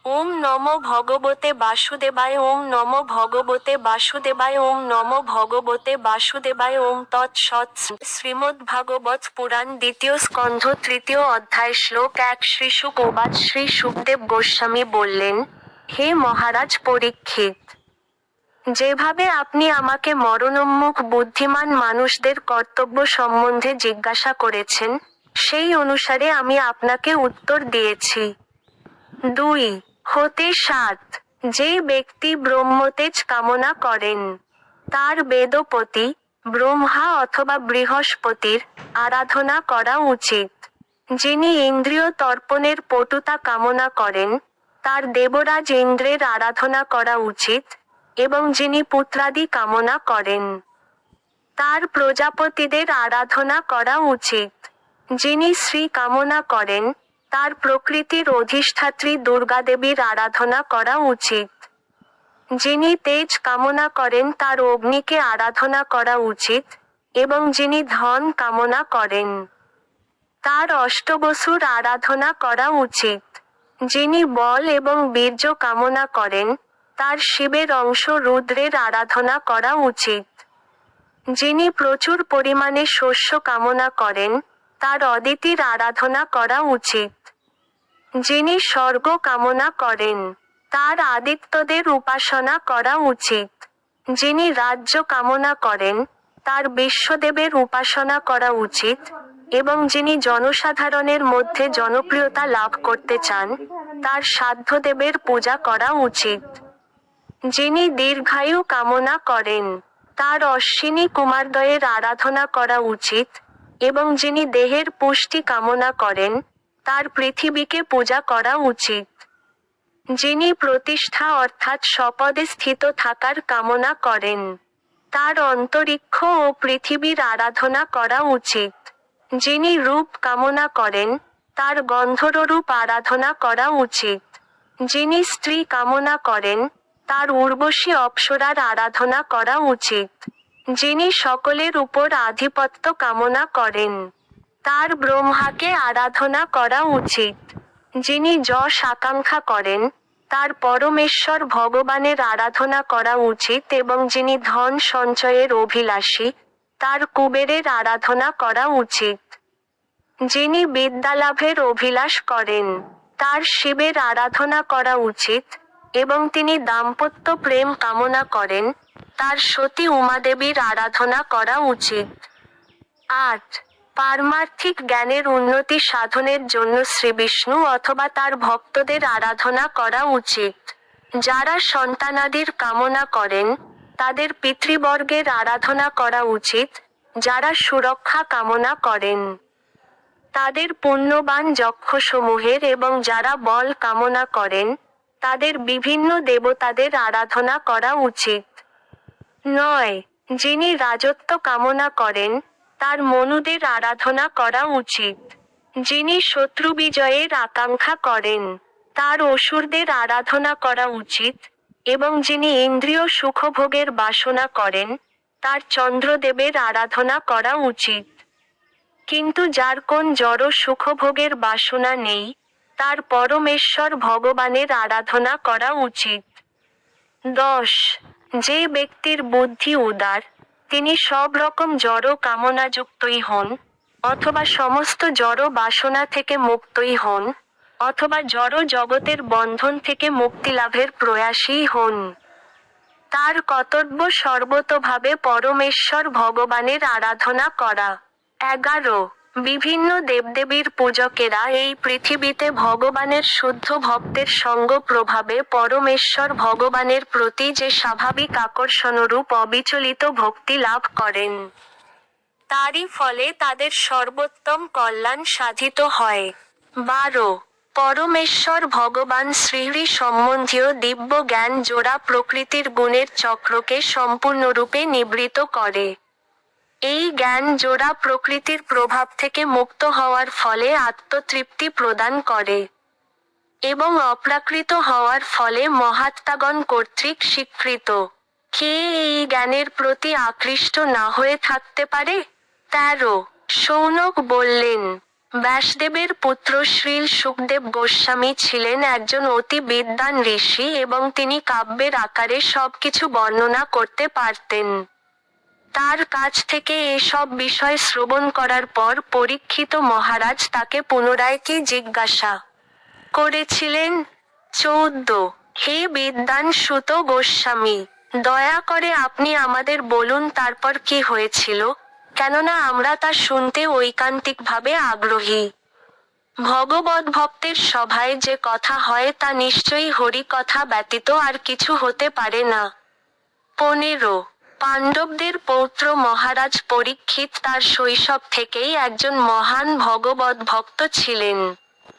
ওম নমো ভগবতে বাসুদেবায়। ওম নমো ভগবতে বাসুদেবায়। ওম নমো ভগবতে বাসুদেবায়। ওম তৎসৎ। শ্রীমদ্ভাগবত পুরাণ দ্বিতীয় স্কন্ধ তৃতীয় অধ্যায় শ্লোক 1। শ্রী শুক উবাচ। শ্রী শুকদেব গোস্বামী বললেন, হে মহারাজ পরীক্ষিত, যেভাবে আপনি আমাকে মরণোন্মুখ বুদ্ধিমান মানুষদের কর্তব্য সম্বন্ধে জিজ্ঞাসা করেছেন, সেই অনুসারে আমি আপনাকে উত্তর দিয়েছি। 2 হতে 7 যে ব্যক্তি ব্রহ্মতেজ কামনা করেন, তার বেদপতি, ব্রহ্মা অথবা বৃহস্পতির আরাধনা করা উচিত। যিনি ইন্দ্রিয় তর্পণের পটুতা কামনা করেন, তার দেবরাজ ইন্দ্রের আরাধনা করা উচিত, এবং যিনি পুত্রাদি কামনা করেন, তার প্রজাপতিদের আরাধনা করা উচিত। যিনি শ্রী কামনা করেন, তার প্রকৃতির অধিষ্ঠাত্রী দুর্গাদেবীর আরাধনা করা উচিত। যিনি তেজ কামনা করেন, তার অগ্নিকে আরাধনা করা উচিত, এবং যিনি ধন কামনা করেন, তার অষ্টবসুর আরাধনা করা উচিত। যিনি বল এবং বীর্য কামনা করেন, তার শিবের অংশ রুদ্রের আরাধনা করা উচিত। যিনি প্রচুর পরিমাণে শস্য কামনা করেন, তার অদিতির আরাধনা করা উচিত। যিনি স্বর্গ কামনা করেন, তার আদিত্যদের উপাসনা করা উচিত। যিনি রাজ্য কামনা করেন, তার বিশ্বদেবের উপাসনা করা উচিত, এবং যিনি জনসাধারণের মধ্যে জনপ্রিয়তা লাভ করতে চান, তার সাধ্যদেবের পূজা করা উচিত। যিনি দীর্ঘায়ু কামনা করেন, তার অশ্বিনী কুমারদ্বয়ের আরাধনা করা উচিত, এবং যিনি দেহের পুষ্টি কামনা করেন, তার পৃথিবীকে পূজা করা উচিত। যিনি প্রতিষ্ঠা অর্থাৎ স্বপদে স্থিত থাকার কামনা করেন, তার অন্তরিক্ষ ও পৃথিবীর আরাধনা করা উচিত। যিনি রূপ কামনা করেন, তার গন্ধর্বরূপ আরাধনা করা উচিত। যিনি স্ত্রী কামনা করেন, তার উর্বশী অপ্সরার আরাধনা করা উচিত। যিনি সকলের উপর আধিপত্য কামনা করেন, তার ব্রহ্মাকে আরাধনা করা উচিত। যিনি যশ আকাঙ্ক্ষা করেন, তার পরমেশ্বর ভগবানের আরাধনা করা উচিত, এবং যিনি ধন সঞ্চয়ের অভিলাষী, তার কুবেরের আরাধনা করা উচিত। যিনি বিদ্যালাভের অভিলাষ করেন, তার শিবের আরাধনা করা উচিত, এবং তিনি দাম্পত্য প্রেম কামনা করেন, তার সতী উমাদেবীর আরাধনা করা উচিত। 8 পারমার্থিক জ্ঞানের উন্নতি সাধনের জন্য শ্রীবিষ্ণু অথবা তার ভক্তদের আরাধনা করা উচিত। যারা সন্তানাদির কামনা করেন, তাদের পিতৃবর্গের আরাধনা করা উচিত। যারা সুরক্ষা কামনা করেন, তাদের পুণ্যবান যক্ষসমূহের, এবং যারা বল কামনা করেন, তাদের বিভিন্ন দেবতাদের আরাধনা করা উচিত। 9 যিনি রাজত্ব কামনা করেন, তার মনুদের আরাধনা করা উচিত। যিনি শত্রু বিজয়ের আকাঙ্ক্ষা করেন, তার অসুরদের আরাধনা করা উচিত, এবং যিনি ইন্দ্রিয় সুখভোগের বাসনা করেন, তার চন্দ্রদেবের আরাধনা করা উচিত। কিন্তু যার কোন জড় সুখভোগের বাসনা নেই, তার পরমেশ্বর ভগবানের আরাধনা করা উচিত। 10 যে ব্যক্তির বুদ্ধি উদার, তিনি সব রকম জড় কামনাযুক্তই হন, অথবা সমস্ত জড় বাসনা থেকে মুক্তই হন, অথবা জড় জগতের বন্ধন থেকে মুক্তিলাভের প্রয়াসী হন, তার কর্তব্য সর্বতোভাবে পরমেশ্বর ভগবানের আরাধনা করা। 11 বিভিন্ন দেবদেবীর পূজকেরা এই পৃথিবীতে ভগবানের শুদ্ধ ভক্তের সঙ্গ প্রভাবে পরমেশ্বর ভগবানের প্রতি যে স্বাভাবিক আকর্ষণরূপ অবিচলিত ভক্তি লাভ করেন, তারই ফলে তাদের সর্বোত্তম কল্যাণ সাধিত হয়। 12 পরমেশ্বর ভগবান শ্রীহরি সম্বন্ধীয় দিব্য জ্ঞান জোড়া প্রকৃতির গুণের চক্রকে সম্পূর্ণরূপে নিবৃত করে। এই জ্ঞান জোড়া প্রকৃতির প্রভাব থেকে মুক্ত হওয়ার ফলে আত্মতৃপ্তি প্রদান করে, এবং অপ্রাকৃত হওয়ার ফলে মহাত্মাগণ কর্তৃক স্বীকৃত। কে এই জ্ঞানের প্রতি আকৃষ্ট না হয়ে থাকতে পারে? 13 শৌনক বললেন, ব্যাসদেবের পুত্র শ্রীল সুখদেব গোস্বামী ছিলেন একজন অতি বিদ্বান ঋষি এবং তিনি কাব্যের আকারে সবকিছু বর্ণনা করতে পারতেন। তার কাছ থেকে এসব বিষয় শ্রবণ করার পর পরীক্ষিত মহারাজ তাকে পুনরায় কি জিজ্ঞাসা করেছিলেন? 14 হে বিদ্বান সুত গোস্বামী, দয়া করে আপনি আমাদের বলুন তারপর কি হয়েছিল, কেননা আমরা তা শুনতে ঐকান্তিকভাবে আগ্রহী। ভগবদ ভক্তের সভায় যে কথা হয় তা নিশ্চয়ই হরি কথা ব্যতীত আর কিছু হতে পারে না। 15 পাণ্ডবদের পৌত্র মহারাজ পরীক্ষিত তার শৈশব থেকেই একজন মহান ভগবদ ভক্ত ছিলেন।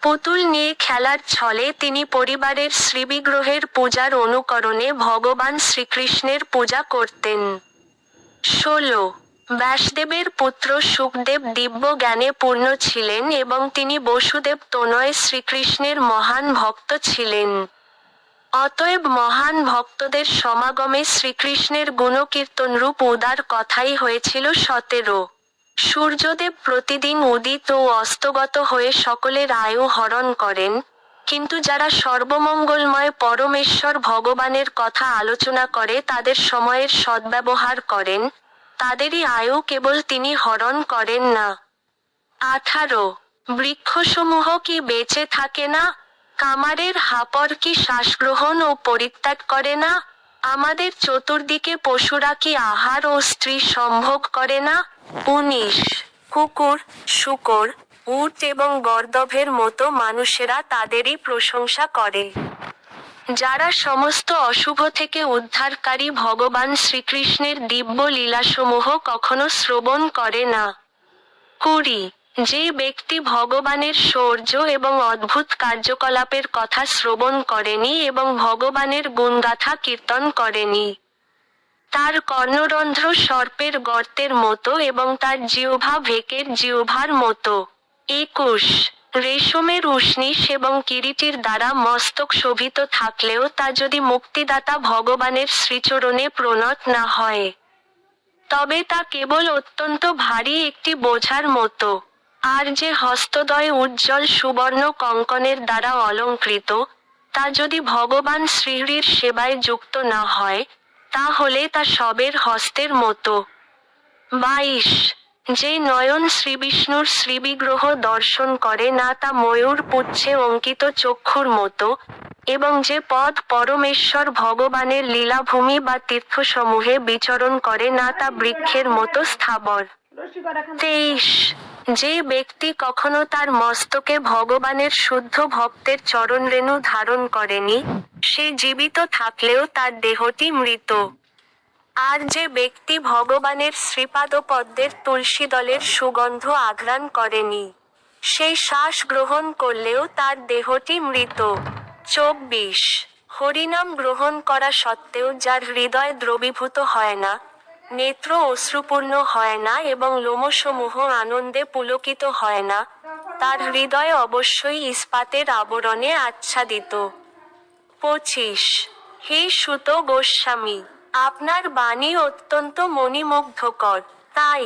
পুতুল নিয়ে খেলার ছলে তিনি পরিবারের শ্রীবিগ্রহের পূজার অনুকরণে ভগবান শ্রীকৃষ্ণের পূজা করতেন। 16 ব্যাসদেবের পুত্র সুখদেব দিব্য জ্ঞানে পূর্ণ ছিলেন এবং তিনি বসুদেব তনয় শ্রীকৃষ্ণের মহান ভক্ত ছিলেন। অতএব মহান ভক্তদের সমাগমে শ্রীকৃষ্ণের গুণকীর্তনরূপ উদার কথাই হয়েছিল। 17 সূর্যদেব প্রতিদিন উদিত ও অস্তগত হয়ে সকলের আয়ু হরণ করেন, কিন্তু যারা সর্বমঙ্গলময় পরমেশ্বর ভগবানের কথা আলোচনা করে তাদের সময়ের সদ্ব্যবহার করেন, তাদেরই আয়ু কেবল তিনি হরণ করেন না। 18 বৃক্ষসমূহ কি বেঁচে থাকে না? কামারের হাপর কি শ্বাসগ্রহণ ও পরিত্যাগ করে না? আমাদের চতুর্দিকে পশুরা কি আহার ও স্ত্রী সম্ভোগ করে না? 19 কুকুর, শূকর, উট এবং গর্দভের মতো মানুষেরা তাদেরই প্রশংসা করে। যারা সমস্ত অশুভ থেকে উদ্ধারকারী ভগবান শ্রীকৃষ্ণের দিব্য লীলাসমূহ কখনো শ্রবণ করে না। 20 যে ব্যক্তি ভগবানের শৌর্য এবং অদ্ভুত কার্যকলাপের কথা শ্রবণ করেনি এবং ভগবানের গুণগাথা কীর্তন করেনি, তার কর্ণরন্ধ্র সর্পের গর্তের মতো এবং তার জিহ্বা ভেকের জিহ্বার মতো। 21 রেশমের উষ্ণীষ এবং কিরীটির দ্বারা মস্তক শোভিত থাকলেও তা যদি মুক্তিদাতা ভগবানের শ্রীচরণে প্রণত না হয়, তবে তা কেবল অত্যন্ত ভারী একটি বোঝার মতো। আর যে হস্তদ্বয় উজ্জ্বল সুবর্ণ কঙ্কণের দ্বারা অলঙ্কৃত, তা যদি ভগবান শ্রীহরির সেবায় যুক্ত না হয়, তাহলে তা শবের হস্তের মতো। 22 যে নয়ন শ্রীবিষ্ণুর শ্রীবিগ্রহ দর্শন করে না তা ময়ূর পুচ্ছে অঙ্কিত চক্ষুর মতো, এবং যে পদ পরমেশ্বর ভগবানের লীলাভূমি বা তীর্থসমূহে বিচরণ করে না তা বৃক্ষের মতো স্থাবর। 23 যে ব্যক্তি কখনো তার মস্তকে ভগবানের শুদ্ধ ভক্তের চরণরেণু ধারণ করেনি, সে জীবিত থাকলেও তার দেহটি মৃত। আর যে ব্যক্তি ভগবানের শ্রীপাদপদ্মের তুলসীদলের সুগন্ধ আঘ্রাণ করেনি, সেই শ্বাস গ্রহণ করলেও তার দেহটি মৃত। 24 হরিনাম গ্রহণ করা সত্ত্বেও যার হৃদয় দ্রবীভূত হয় না, নেত্র অশ্রুপূর্ণ হয় না এবং লোমসমূহ আনন্দে পুলকিত হয় না, তার হৃদয় অবশ্যই ইস্পাতের আবরণে আচ্ছাদিত। 25 হে সুত গোস্বামী, আপনার বাণী অত্যন্ত মণিমুগ্ধকর। তাই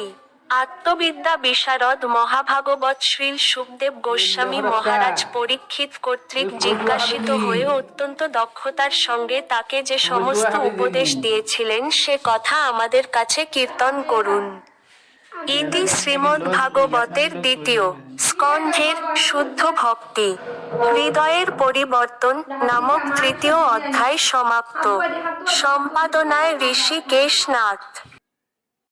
আত্মবিদ্যা বিশারদ মহাভাগবত শ্রীল সুখদেব গোস্বামী মহারাজ পরীক্ষিত কর্তৃক জিজ্ঞাসিত হয়ে অত্যন্ত দক্ষতার সঙ্গে তাকে যে সমস্ত উপদেশ দিয়েছিলেন সে কথা আমাদের কাছে কীর্তন করুন। ইতি শ্রীমদ্ভাগবতের দ্বিতীয় স্কন্ধের শুদ্ধ ভক্তি হৃদয়ের পরিবর্তন নামক তৃতীয় অধ্যায় সমাপ্ত। সম্পাদনায় ঋষিকেশ নাথ।